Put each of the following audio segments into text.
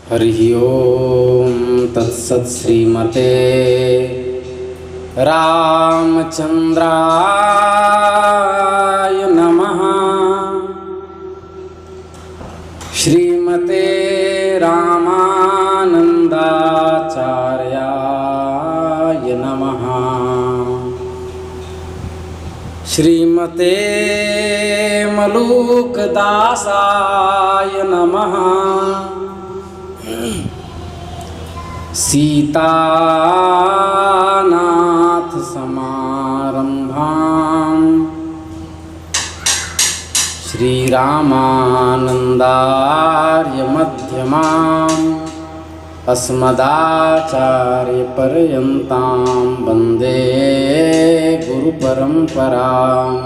हरिः ओम तत्सत्। श्रीमते रामचंद्राय नमः। श्रीमते रामानंदाचार्याय नमः। श्रीमते मलूकदासाय नमः। सीतानाथ समारंभां श्रीरामानंदार्य मध्यमाम् अस्मदाचार्यपर्यन्तां वन्दे गुरुपरम्पराम्।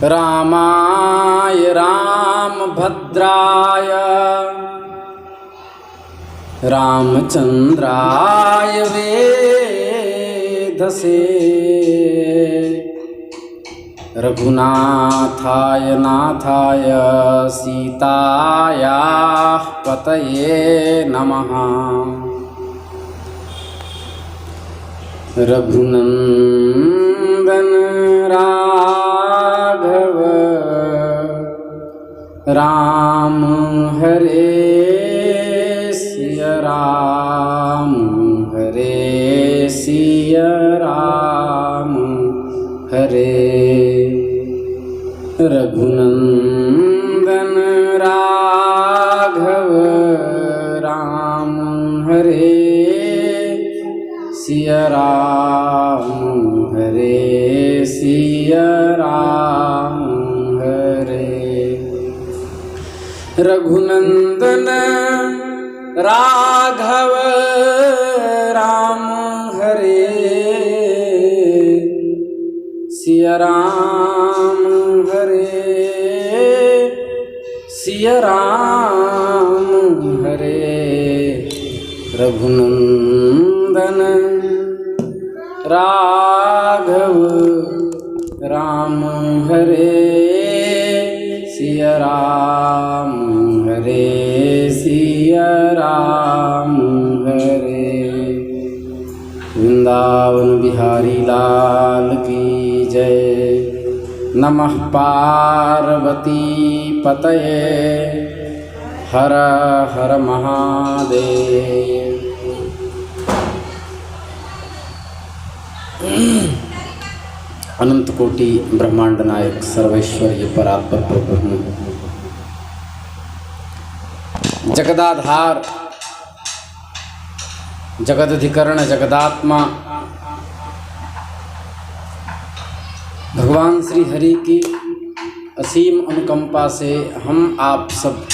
रामाय रामभद्राय रामचंद्राय वेधसे रघुनाथाय नाथाय सीतायाः पतये नमः। रघुनंदन राघव राम हरे सिया राम हरे सिया राम हरे। रघुनंदन राघव राम हरे सिया राम हरे सिया राम हरे। रघुनंदन राघव राम हरे सिया राम हरे सिया राम हरे। रघुनंदन राघव राम हरे सिया राम हरे सिया राम हरे। वृंदावन बिहारी लाल की जय। नमः पार्वती पतये हर हर महादेव। अनंत कोटि ब्रह्मांड नायक सर्वैश्वर्य परात्पर ब्रह्म जगदाधार जगदधिकरण जगदात्मा भगवान श्री हरि की असीम अनुकंपा से हम आप सब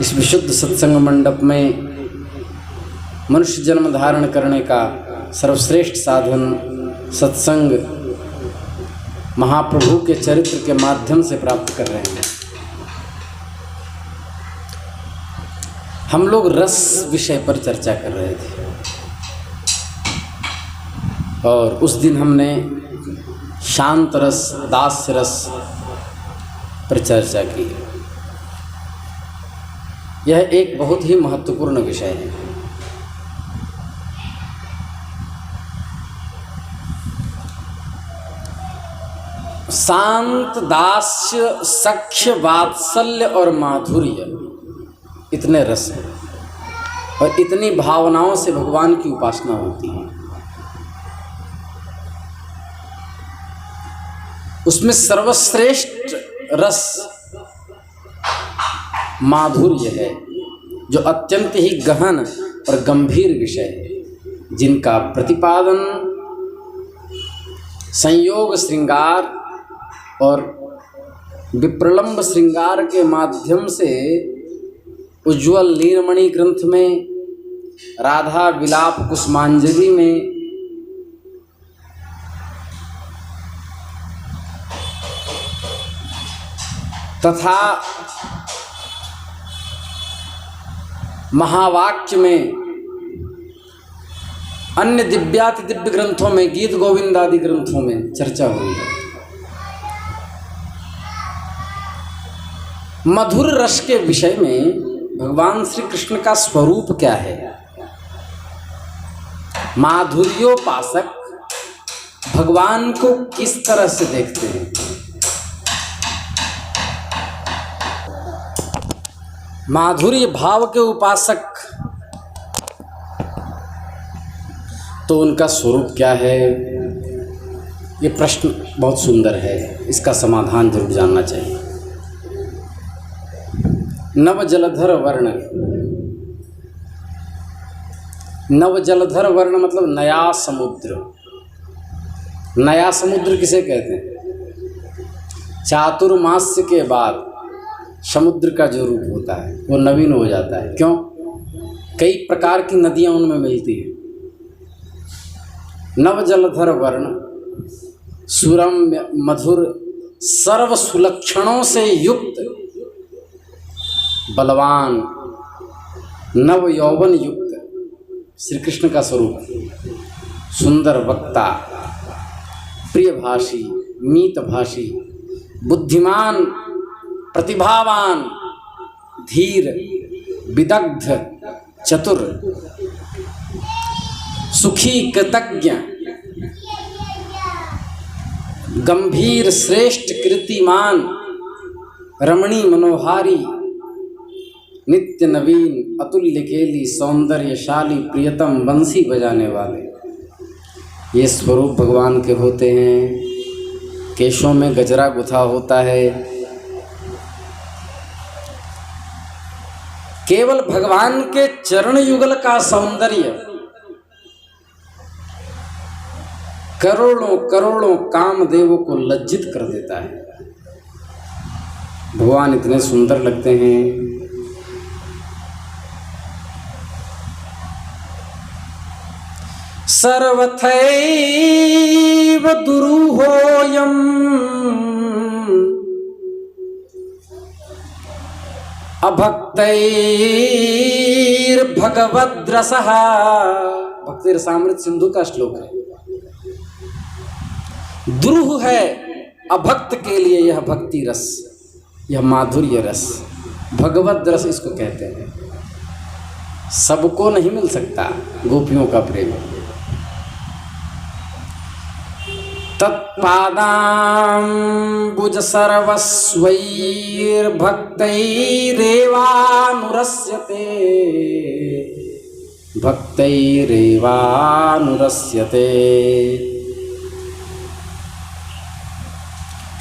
इस विशुद्ध सत्संग मंडप में मनुष्य जन्म धारण करने का सर्वश्रेष्ठ साधन सत्संग महाप्रभु के चरित्र के माध्यम से प्राप्त कर रहे हैं। हम लोग रस विषय पर चर्चा कर रहे थे और उस दिन हमने शांत रस दास्य रस पर चर्चा की। यह एक बहुत ही महत्वपूर्ण विषय है। शांत दास्य सख्य वात्सल्य और माधुर्य इतने रस हैं और इतनी भावनाओं से भगवान की उपासना होती है। उसमें सर्वश्रेष्ठ रस माधुर्य है जो अत्यंत ही गहन और गंभीर विषय है, जिनका प्रतिपादन संयोग श्रृंगार और विप्रलंब श्रृंगार के माध्यम से उज्ज्वल नीलमणि ग्रंथ में, राधा विलाप कुसुमांजलि में, तथा महावाक्य में, अन्य दिव्याति दिव्य ग्रंथों में, गीत गोविंद आदि ग्रंथों में चर्चा हुई है। मधुर रस के विषय में भगवान श्री कृष्ण का स्वरूप क्या है? माधुर्योपासक भगवान को किस तरह से देखते हैं? माधुर्य भाव के उपासक तो उनका स्वरूप क्या है? ये प्रश्न बहुत सुंदर है, इसका समाधान जरूर जानना चाहिए। नव जलधर वर्ण, नव जलधर वर्ण मतलब नया समुद्र। नया समुद्र किसे कहते हैं? चातुर्मास्य के बाद समुद्र का जो रूप होता है वो नवीन हो जाता है। क्यों? कई प्रकार की नदियां उनमें मिलती हैं। नव जलधर वर्ण सुरम्य मधुर सर्व सुलक्षणों से युक्त बलवान नव यौवन युक्त श्री कृष्ण का स्वरूप। सुंदर वक्ता, प्रियभाषी, मीतभाषी, बुद्धिमान, प्रतिभावान, धीर, विदग्ध, चतुर, सुखी, कृतज्ञ, गंभीर, श्रेष्ठ, कीर्तिमान, रमणी, मनोहारी, नित्य नवीन, अतुल्य केली, सौंदर्यशाली, प्रियतम, बंसी बजाने वाले, ये स्वरूप भगवान के होते हैं। केशों में गजरा गुथा होता है। केवल भगवान के चरण युगल का सौंदर्य करोड़ों करोड़ों कामदेवों को लज्जित कर देता है। भगवान इतने सुंदर लगते हैं। सर्वथैव दुरूहोऽयम् अभक्तैर्भगवद्रसः। भक्ति रसामृत सिंधु का श्लोक है। दुरूह है अभक्त के लिए यह भक्ति रस, यह माधुर्य रस, भगवद रस इसको कहते हैं। सबको नहीं मिल सकता गोपियों का प्रेम। तत्पादाम्बुज सर्वस्वैर्भक्तैरेवानुरस्यते, भक्तैरेवानुरस्यते।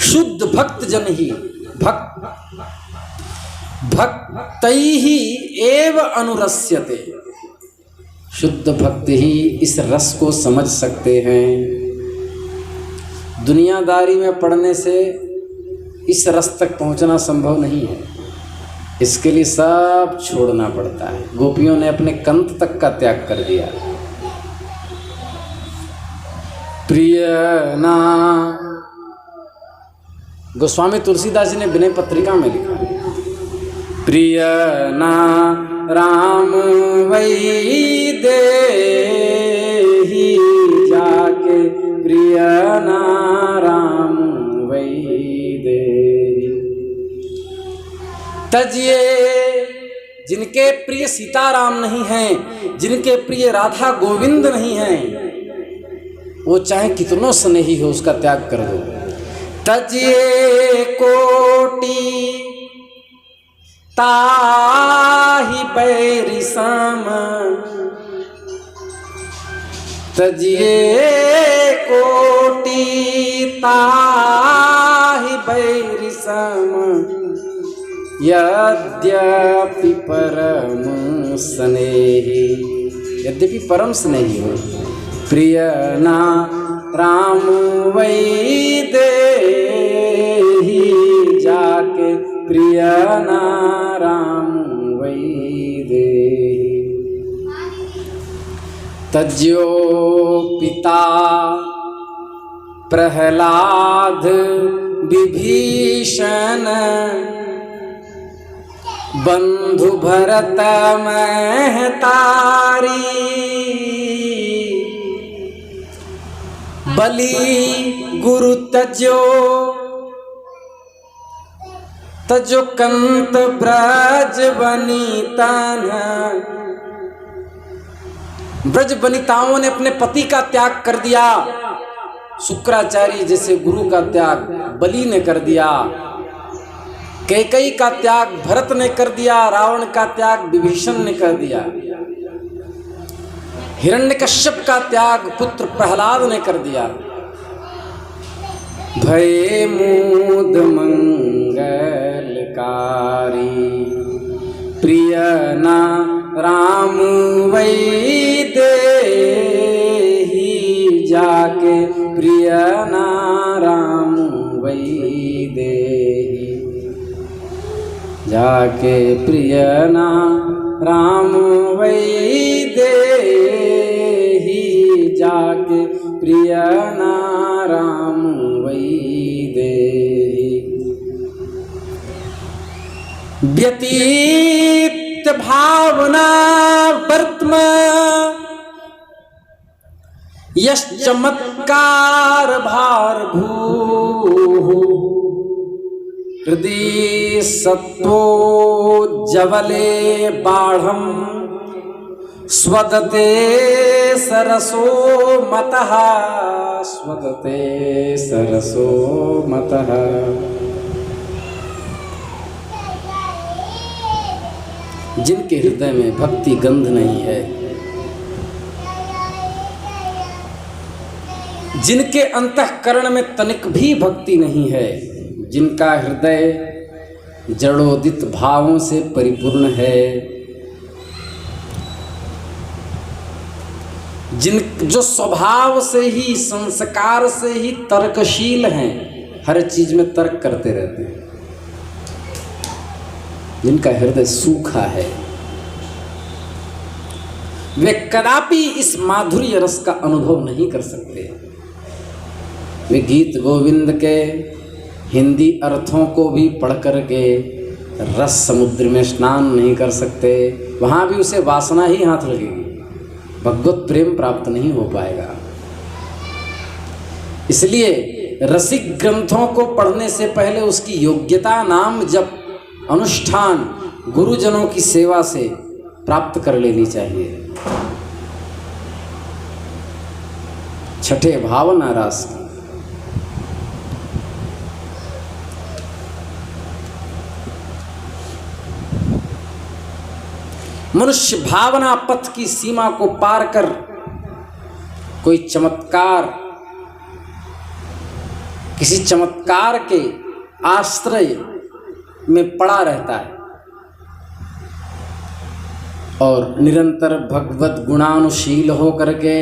शुद्ध भक्त जन ही भक्तैः एव अनुरस्यते। शुद्ध भक्त ही इस रस को समझ सकते हैं। दुनियादारी में पढ़ने से इस रस तक पहुंचना संभव नहीं है। इसके लिए सब छोड़ना पड़ता है। गोपियों ने अपने कंठ तक का त्याग कर दिया। प्रिय ना, गोस्वामी तुलसीदास जी ने विनय पत्रिका में लिखा, प्रिय ना राम वही देहि जाके, प्रिय ना राम वही देहि। तजिए जिनके प्रिय सीताराम नहीं हैं, जिनके प्रिय राधा गोविंद नहीं हैं, वो चाहे कितनों स्नेही हो उसका त्याग कर दो। तजिए कोटि ताहि बैरि सम, तजिए कोटि ताहि बैरि सम, यद्यपि परम स्नेही, यद्यपि परम स्नेही हो। प्रिय ना राम वही देहि जाके, प्रिय ना राम वही देहि। तज्यो पिता प्रहलाद विभीषण, बंधु भरत महतारी, बलि गुरु तज्यो तजो कंत ब्रज वनिताना, ब्रज वनिताओं ने अपने पति का त्याग कर दिया। शुक्राचार्य जैसे गुरु का त्याग बलि ने कर दिया, कैकेयी का त्याग भरत ने कर दिया, रावण का त्याग विभीषण ने कर दिया, हिरण्यकश्यप का त्याग पुत्र प्रहलाद ने कर दिया। भय मूद मंगलकारी प्रिय ना राम वै देहि, जाके प्रिय ना राम वै देहि, जाके प्रिय ना राम वै देहि, जाके प्रिय ना राम वै देहि। व्यतीत भावना वर्तमान यश्चमत्कार भार भू, हृदय सत्वो जवले बाढ़म, स्वदते सरसो मतः, स्वदते सरसो मतः। जिनके हृदय में भक्ति गंध नहीं है, जिनके अंतःकरण में तनिक भी भक्ति नहीं है, जिनका हृदय जड़ोदित भावों से परिपूर्ण है, जो स्वभाव से ही संस्कार से ही तर्कशील हैं, हर चीज में तर्क करते रहते हैं, जिनका हृदय सूखा है, वे कदापि इस माधुर्य रस का अनुभव नहीं कर सकते। वे गीत गोविंद के हिंदी अर्थों को भी पढ़ करके रस समुद्र में स्नान नहीं कर सकते, वहाँ भी उसे वासना ही हाथ लगेगी, भगवत प्रेम प्राप्त नहीं हो पाएगा। इसलिए रसिक ग्रंथों को पढ़ने से पहले उसकी योग्यता, नाम जप, अनुष्ठान गुरुजनों की सेवा से प्राप्त कर लेनी चाहिए। छठे भावना रास की, मनुष्य भावना पथ की सीमा को पार कर कोई चमत्कार, किसी चमत्कार के आश्रय में पड़ा रहता है और निरंतर भगवत गुणानुशील हो करके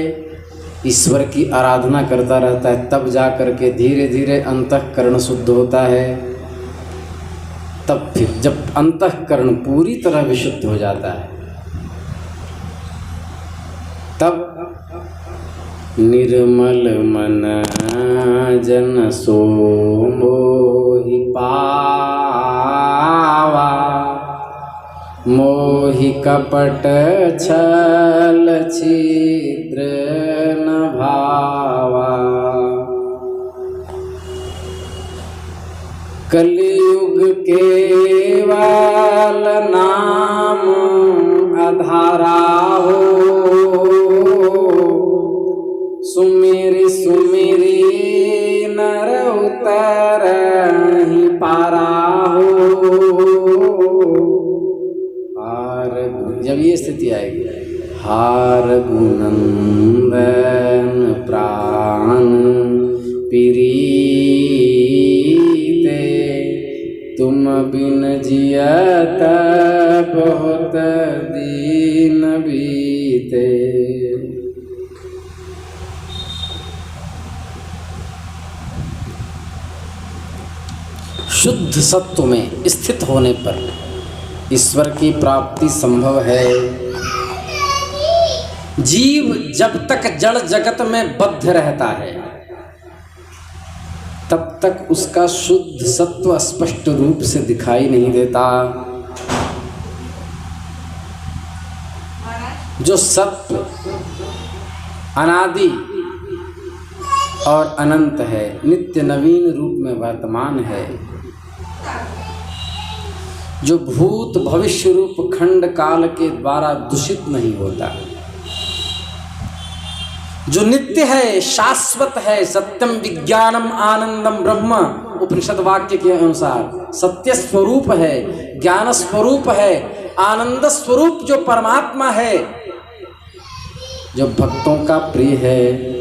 ईश्वर की आराधना करता रहता है, तब जा करके धीरे धीरे अंतःकरण शुद्ध होता है। तब फिर जब अंतःकरण पूरी तरह विशुद्ध हो जाता है, तब निर्मल मन जन सो मोहि पावा, मोहि कपट छल छिद्र न भावा। कलयुग केवल नाम आधारा हो, सुमिरि सुमिरि नर उतर ही पारा हो। हार जब ये स्थिति आएगी, हार गुनंदन प्राण प्रीते, तुम बिन जियत बहुत दीन बीते। शुद्ध सत्व में स्थित होने पर ईश्वर की प्राप्ति संभव है। जीव जब तक जड़ जगत में बद्ध रहता है, तब तक उसका शुद्ध सत्व स्पष्ट रूप से दिखाई नहीं देता। जो सत्व अनादि और अनंत है, नित्य नवीन रूप में वर्तमान है, जो भूत भविष्य रूप खंड काल के द्वारा दूषित नहीं होता, जो नित्य है, शाश्वत है, सत्यम विज्ञानम आनंदम ब्रह्म, उपनिषद वाक्य के अनुसार सत्य स्वरूप है, ज्ञान स्वरूप है, आनंद स्वरूप जो परमात्मा है, जो भक्तों का प्रिय है,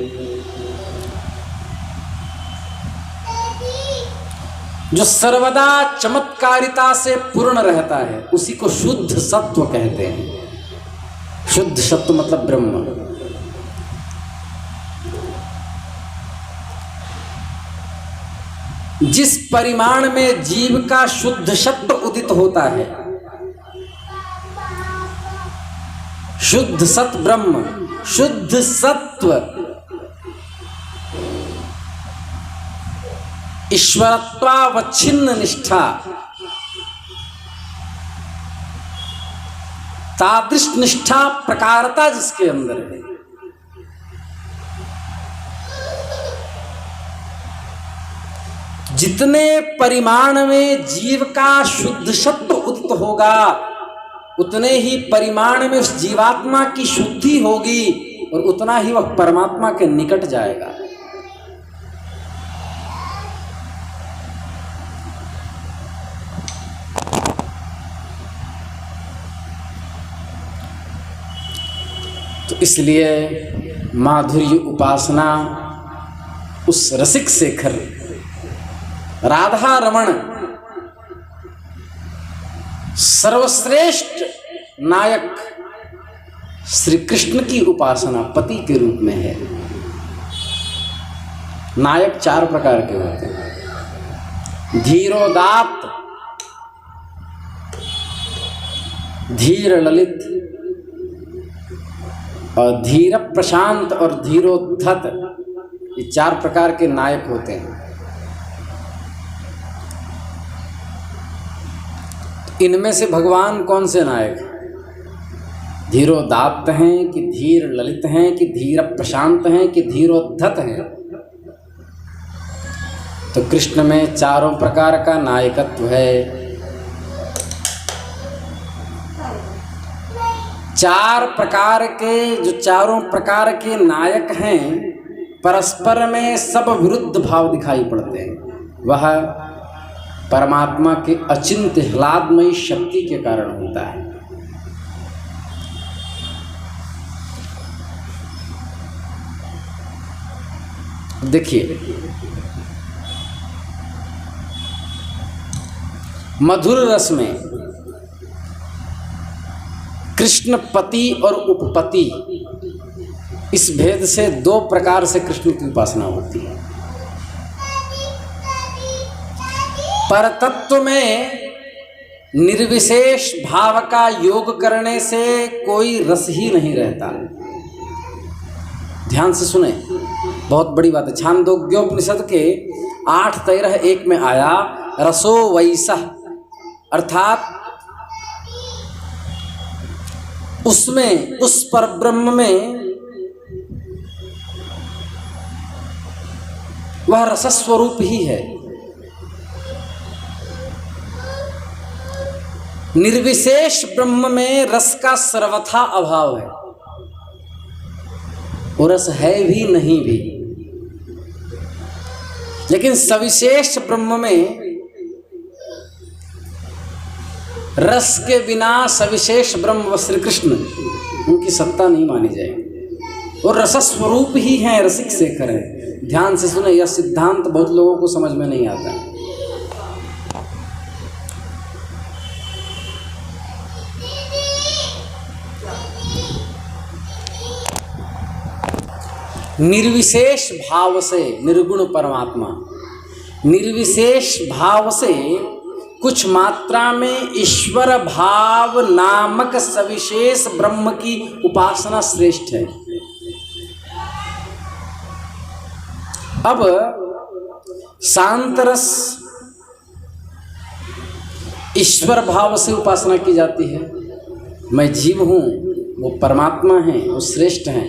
जो सर्वदा चमत्कारिता से पूर्ण रहता है, उसी को शुद्ध सत्व कहते हैं। शुद्ध सत्व मतलब ब्रह्म। जिस परिमाण में जीव का शुद्ध सत्व उदित होता है, शुद्ध सत ब्रह्म, शुद्ध सत्व, ईश्वरत्वावच्छिन्न निष्ठा, तादृश निष्ठा प्रकारता जिसके अंदर है, जितने परिमाण में जीव का शुद्ध सत्व उदित होगा, उतने ही परिमाण में उस जीवात्मा की शुद्धि होगी और उतना ही वह परमात्मा के निकट जाएगा। तो इसलिए माधुर्य उपासना उस रसिक शेखर राधा रमण सर्वश्रेष्ठ नायक श्री कृष्ण की उपासना पति के रूप में है। नायक चार प्रकार के होते हैं: धीरोदात्त, धीर ललित और धीर प्रशांत और धीरोद्धत, ये चार प्रकार के नायक होते हैं। इनमें से भगवान कौन से नायक हैं? धीरोदात्त हैं कि धीर ललित हैं कि धीर प्रशांत हैं कि धीरोद्धत हैं? तो कृष्ण में चारों प्रकार का नायकत्व है। चार प्रकार के, जो चारों प्रकार के नायक हैं, परस्पर में सब विरुद्ध भाव दिखाई पड़ते हैं। वह परमात्मा के अचिंत्य ह्लादमयी शक्ति के कारण होता है। देखिए, मधुर रस में कृष्ण पति और उपपति, इस भेद से दो प्रकार से कृष्ण की उपासना होती है। परतत्व में निर्विशेष भाव का योग करने से कोई रस ही नहीं रहता। ध्यान से सुने, बहुत बड़ी बात है। छांदोग्योपनिषद के 8:13 में आया, रसो वैसः, अर्थात उसमें, उस परब्रह्म में वह रसस्वरूप ही है। निर्विशेष ब्रह्म में रस का सर्वथा अभाव है, वो रस है भी नहीं भी। लेकिन सविशेष ब्रह्म में रस के बिना सविशेष ब्रह्म व श्री कृष्ण, उनकी सत्ता नहीं मानी जाएगी। वो रसस्वरूप ही हैं, रसिक शेखर है। ध्यान से सुने, यह सिद्धांत बहुत लोगों को समझ में नहीं आता है। निर्विशेष भाव से निर्गुण परमात्मा, निर्विशेष भाव से कुछ मात्रा में ईश्वर भाव नामक सविशेष ब्रह्म की उपासना श्रेष्ठ है। अब शांत रस ईश्वर भाव से उपासना की जाती है। मैं जीव हूँ, वो परमात्मा हैं, वो श्रेष्ठ हैं,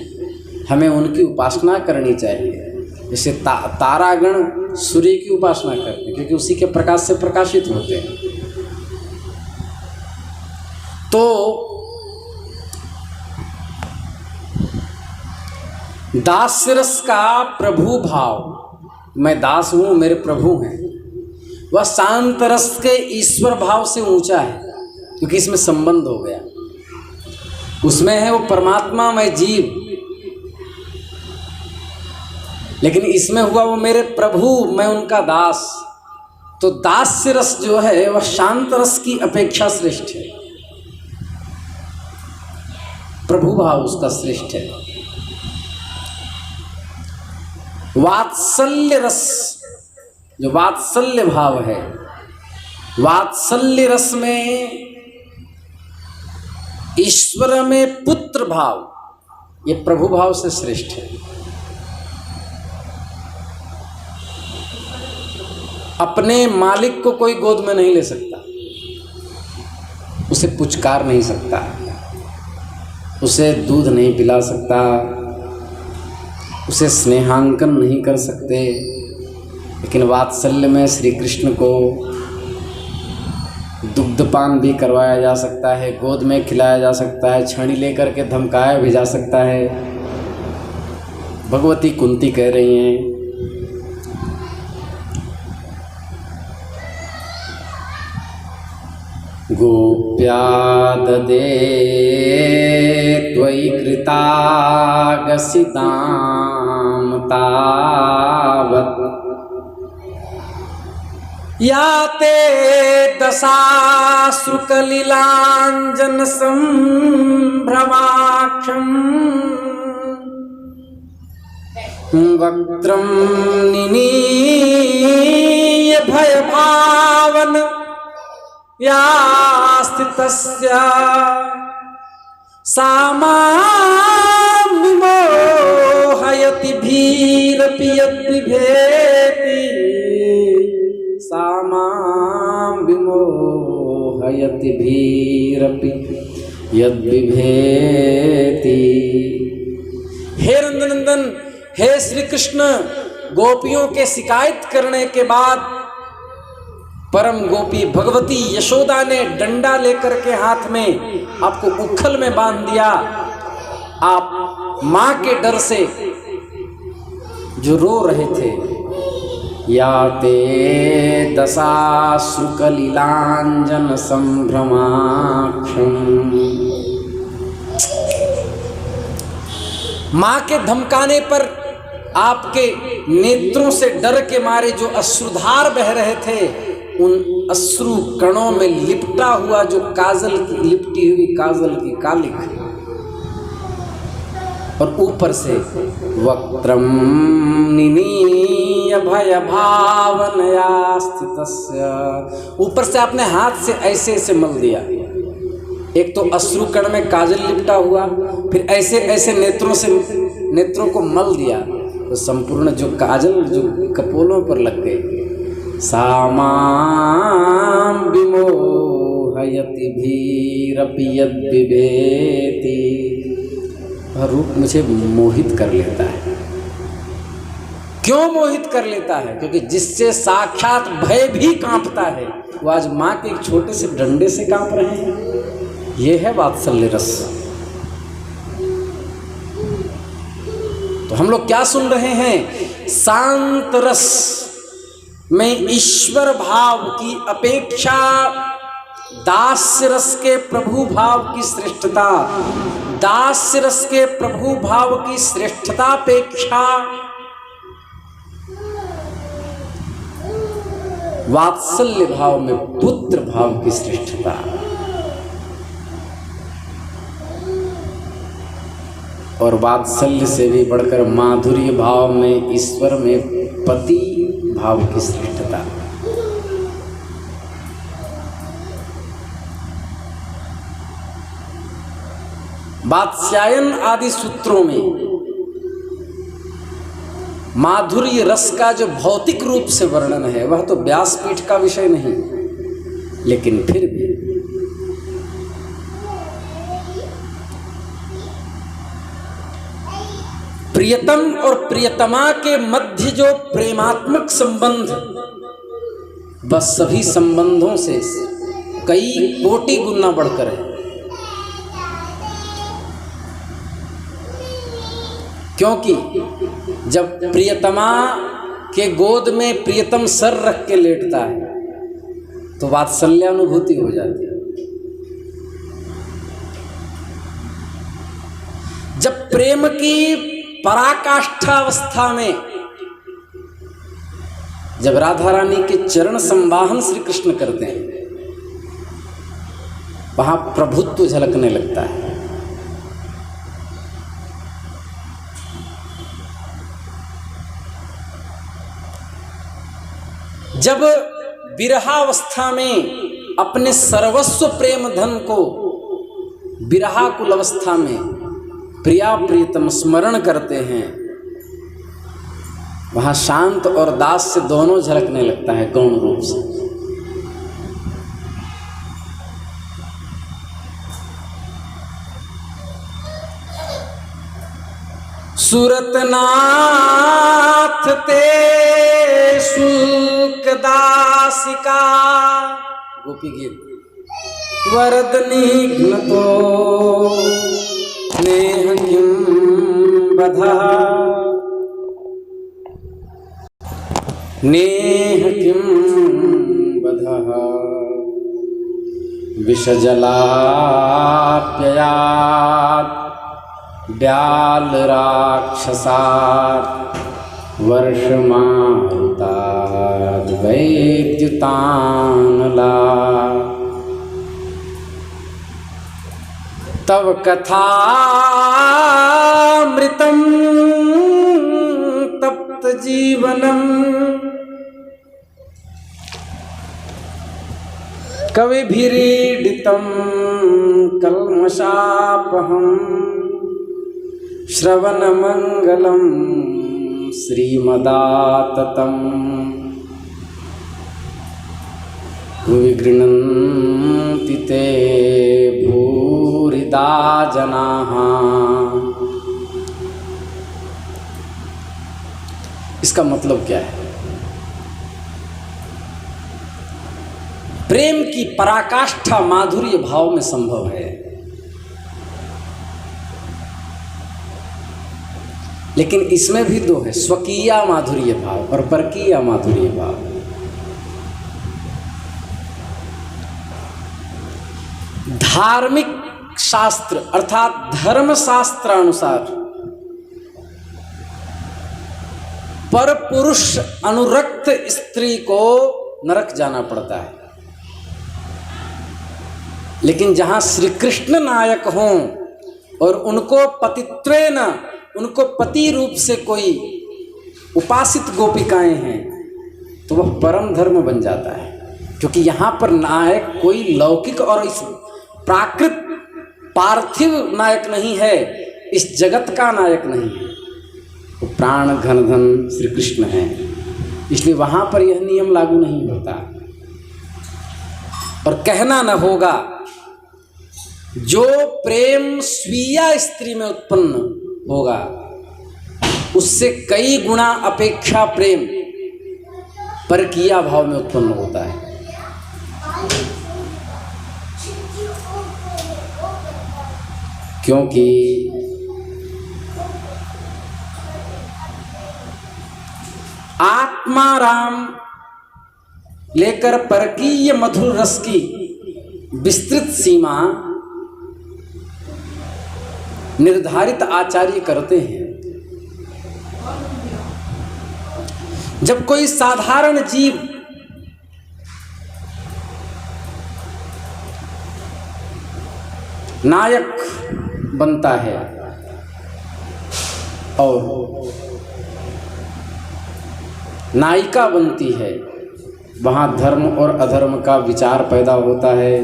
हमें उनकी उपासना करनी चाहिए। जैसे तारागण सूर्य की उपासना करते हैं, क्योंकि उसी के प्रकाश से प्रकाशित होते हैं। तो दास्य रस का प्रभु भाव, मैं दास हूँ मेरे प्रभु हैं, वह शांत रस के ईश्वर भाव से ऊंचा है, क्योंकि इसमें संबंध हो गया। उसमें है वो परमात्मा मैं जीव, लेकिन इसमें हुआ वो मेरे प्रभु मैं उनका दास। तो दास्य रस जो है वह शांत रस की अपेक्षा श्रेष्ठ है, प्रभु भाव उसका श्रेष्ठ है। वात्सल्य रस, जो वात्सल्य भाव है, वात्सल्य रस में ईश्वर में पुत्र भाव, ये प्रभु भाव से श्रेष्ठ है। अपने मालिक को कोई गोद में नहीं ले सकता, उसे पुचकार नहीं सकता, उसे दूध नहीं पिला सकता, उसे स्नेहांकन नहीं कर सकते। लेकिन वात्सल्य में श्री कृष्ण को दुग्धपान भी करवाया जा सकता है, गोद में खिलाया जा सकता है, छड़ी लेकर के धमकाया भी जा सकता है। भगवती कुंती कह रही हैं, गोप्या ददे त्वयि कृतागसितां तावत् या ते दशाश्रुकलिलाञ्जन सम्भ्रमाक्षम् वक्त्रं निनीय भयभावन या स्थितस्य सा मां विमोहयति भीरपि यद्बिभेति, सा मां विमोहयति भीरपि यद्बिभेति। हे नंदनंदन, हे श्री कृष्ण, गोपियों के शिकायत करने के बाद परम गोपी भगवती यशोदा ने डंडा लेकर के हाथ में आपको उखल में बांध दिया। आप मां के डर से जो रो रहे थे, या ते दशाश्रुकलिलाञ्जन सम्भ्रमाक्षम्, मां के धमकाने पर आपके नेत्रों से डर के मारे जो अश्रुधार बह रहे थे, उन अश्रु कणों में लिपटा हुआ जो काजल की लिपटी हुई काजल की कालिक, और ऊपर से वक्त्रम निनीय भय भावनया स्थितस्य, ऊपर से आपने हाथ से ऐसे ऐसे मल दिया। एक तो अश्रु कण में काजल लिपटा हुआ, फिर ऐसे ऐसे नेत्रों को मल दिया, तो संपूर्ण जो काजल जो कपोलों पर लग गए। सा मां विमोहयति भीरपि यद्बिभेति, रूप मुझे मोहित कर लेता है। क्यों मोहित कर लेता है? क्योंकि जिससे साक्षात भय भी कांपता है, वो आज मां के एक छोटे से डंडे से कांप रहे हैं। ये है वात्सल्य रस। तो हम लोग क्या सुन रहे हैं? शांत रस में ईश्वर भाव की अपेक्षा दास्य रस के प्रभु भाव की श्रेष्ठता, दास्य रस के प्रभु भाव की श्रेष्ठता अपेक्षा वात्सल्य भाव में पुत्र भाव की श्रेष्ठता। और वात्सल्य से भी बढ़कर माधुर्य भाव में ईश्वर में पति भाव की श्रेष्ठता। वात्स्यायन आदि सूत्रों में माधुर्य रस का जो भौतिक रूप से वर्णन है वह तो व्यासपीठ का विषय नहीं, लेकिन फिर भी प्रियतम और प्रियतमा के मध्य जो प्रेमात्मक संबंध बस सभी संबंधों से कई कोटि गुना बढ़कर है। क्योंकि जब प्रियतमा के गोद में प्रियतम सर रख के लेटता है तो वात्सल्यानुभूति हो जाती है। जब प्रेम की पराकाष्ठावस्था में जब राधा रानी के चरण संवाहन श्री कृष्ण करते हैं वहां प्रभुत्व झलकने लगता है। जब विरहावस्था में अपने सर्वस्व प्रेम धन को विरहाकुल अवस्था में प्रिया प्रीतम स्मरण करते हैं वहां शांत और दास से दोनों झलकने लगता है गौण रूप से। सूरत नाथ ते सुखदासिका गोपी गीत वरद निघ्न तो स्नेह किम बधा नेह किम बधः विषजलाप्ययात् व्याल राक्षसात् वर्षमारुताद् वैद्युतानलात् तव कथामृतं तप्त जीवनम् कविभिरीडितं कल्मषापहम् श्रवणमंगलम श्रीमदाततम् विगृह्णन्ति ते भूरिदा जनाः। इसका मतलब क्या है? प्रेम की पराकाष्ठा माधुर्य भाव में संभव है, लेकिन इसमें भी दो है, स्वकीय माधुर्य भाव और परकीय माधुर्य भाव। धार्मिक शास्त्र अर्थात धर्म शास्त्र अनुसार पर पुरुष अनुरक्त स्त्री को नरक जाना पड़ता है, लेकिन जहां श्री कृष्ण नायक हों और उनको पतित्वेन उनको पति रूप से कोई उपासित गोपिकाएं हैं तो वह परम धर्म बन जाता है, क्योंकि यहाँ पर नायक कोई लौकिक और इस प्राकृत पार्थिव नायक नहीं है, इस जगत का नायक नहीं है, वो प्राण घन धन श्री कृष्ण है। इसलिए वहाँ पर यह नियम लागू नहीं होता। और कहना न होगा जो प्रेम स्वीय स्त्री में उत्पन्न होगा उससे कई गुना अपेक्षा प्रेम परकीय भाव में उत्पन्न होता है। क्योंकि आत्माराम लेकर परकीय मधुर रस की विस्तृत सीमा निर्धारित आचार्य करते हैं। जब कोई साधारण जीव नायक बनता है और नायिका बनती है, वहाँ धर्म और अधर्म का विचार पैदा होता है।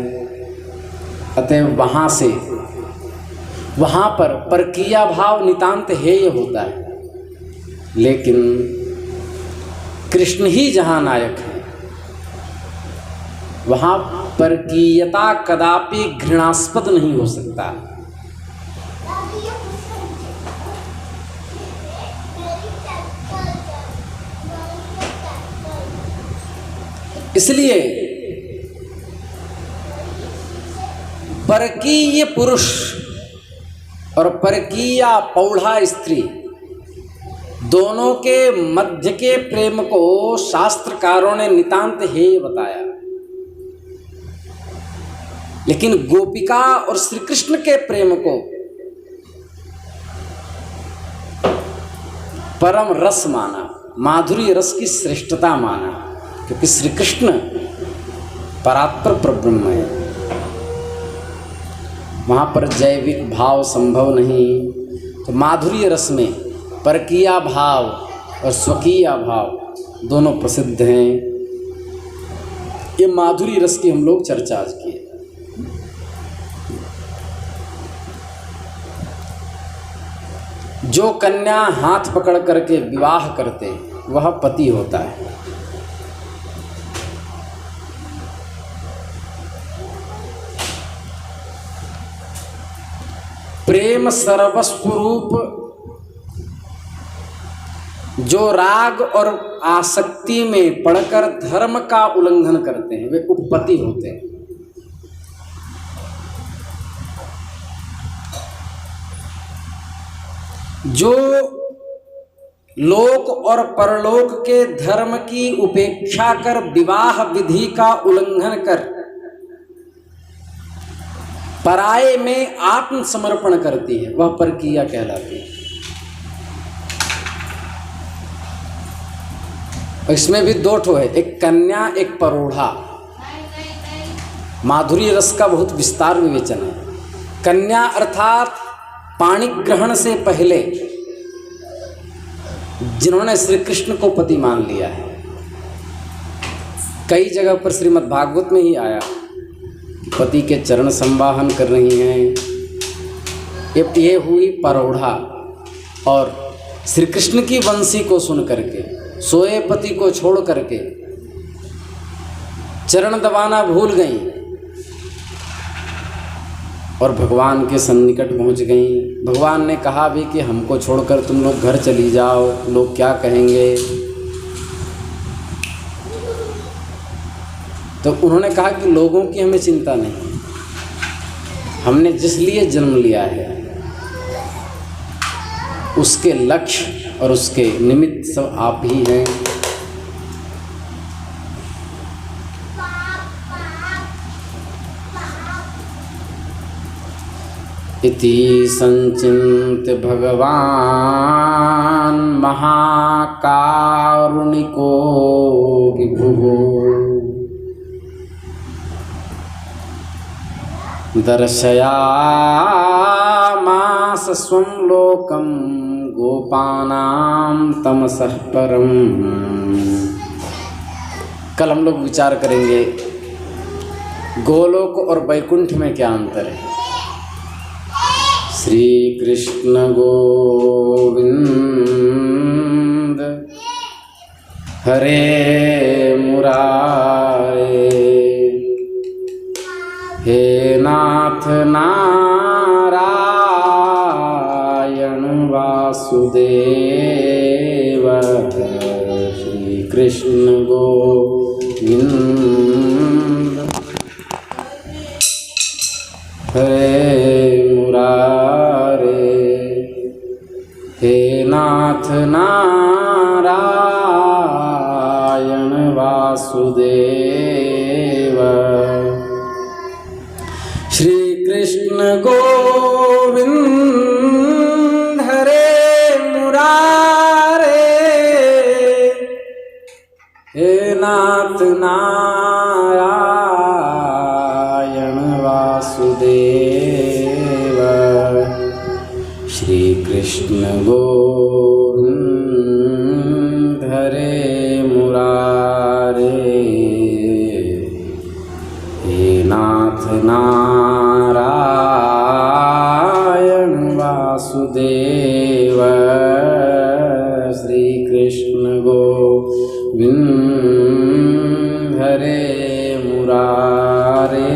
अतएव वहाँ पर परकीय भाव नितांत हेय होता है। लेकिन कृष्ण ही जहाँ नायक है वहाँ परकीयता कदापि घृणास्पद नहीं हो सकता। इसलिए परकीय पुरुष और परकीय पौढ़ा स्त्री दोनों के मध्य के प्रेम को शास्त्रकारों ने नितांत हेय बताया, लेकिन गोपिका और श्री कृष्ण के प्रेम को परम रस माना, माधुर्य रस की श्रेष्ठता माना, क्योंकि श्री कृष्ण परात्पर परब्रह्म है। वहाँ पर जैविक भाव संभव नहीं, तो माधुर्य रस में परकीया भाव और स्वकीय भाव दोनों प्रसिद्ध हैं। ये माधुर्य रस की हम लोग चर्चा आज की। जो कन्या हाथ पकड़ करके विवाह करते वह पति होता है। प्रेम सर्वस्व रूप जो राग और आसक्ति में पड़कर धर्म का उल्लंघन करते हैं वे उपपति होते हैं। जो लोक और परलोक के धर्म की उपेक्षा कर विवाह विधि का उल्लंघन कर पराये में आत्मसमर्पण करती है वह परकीया कहलाती है। इसमें भी दो ठो है, एक कन्या एक परोढ़ा। माधुर्य रस का बहुत विस्तार विवेचन है। कन्या अर्थात पाणी ग्रहण से पहले जिन्होंने श्री कृष्ण को पति मान लिया है। कई जगह पर श्रीमद् भागवत में ही आया, पति के चरण संवाहन कर रही हैं। ये हुई परोढ़ा, और श्री कृष्ण की वंशी को सुन करके सोए पति को छोड़ करके चरण दबाना भूल गई और भगवान के सन्निकट पहुंच गई। भगवान ने कहा भी कि हमको छोड़कर तुम लोग घर चली जाओ, लोग क्या कहेंगे। तो उन्होंने कहा कि लोगों की हमें चिंता नहीं, हमने जिस लिए जन्म लिया है उसके लक्ष्य और उसके निमित्त सब आप ही हैं। इति संचिन्त्य भगवान महाकारुणिको विभुः दर्शयामास स्वं लोकं गोपानां तमसः परम्। कल हम लोग विचार करेंगे गोलोक और वैकुंठ में क्या अंतर है। श्री कृष्ण गोविंद हरे मुरारे, हे नाथ नारायण वासुदेव। श्री कृष्ण गोविंद हरे मुरारे, हे नाथ नारायण वासुदेव। श्री कृष्ण गोविंद हरे मुरारे, हे नाथ नारायण वासुदेव। श्री कृष्ण गोविंद हरे मुरारे, हे नाथ नारायण वासुदेव। श्री कृष्ण गोविंद हरे मुरारे,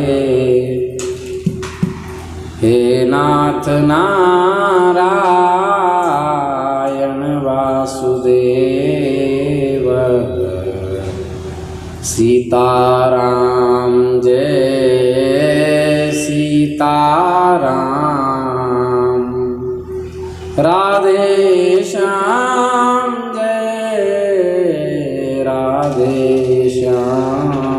हे नाथ नारायण वासुदेव। सीताराम जय सीताराम, राधे श्याम श्याम।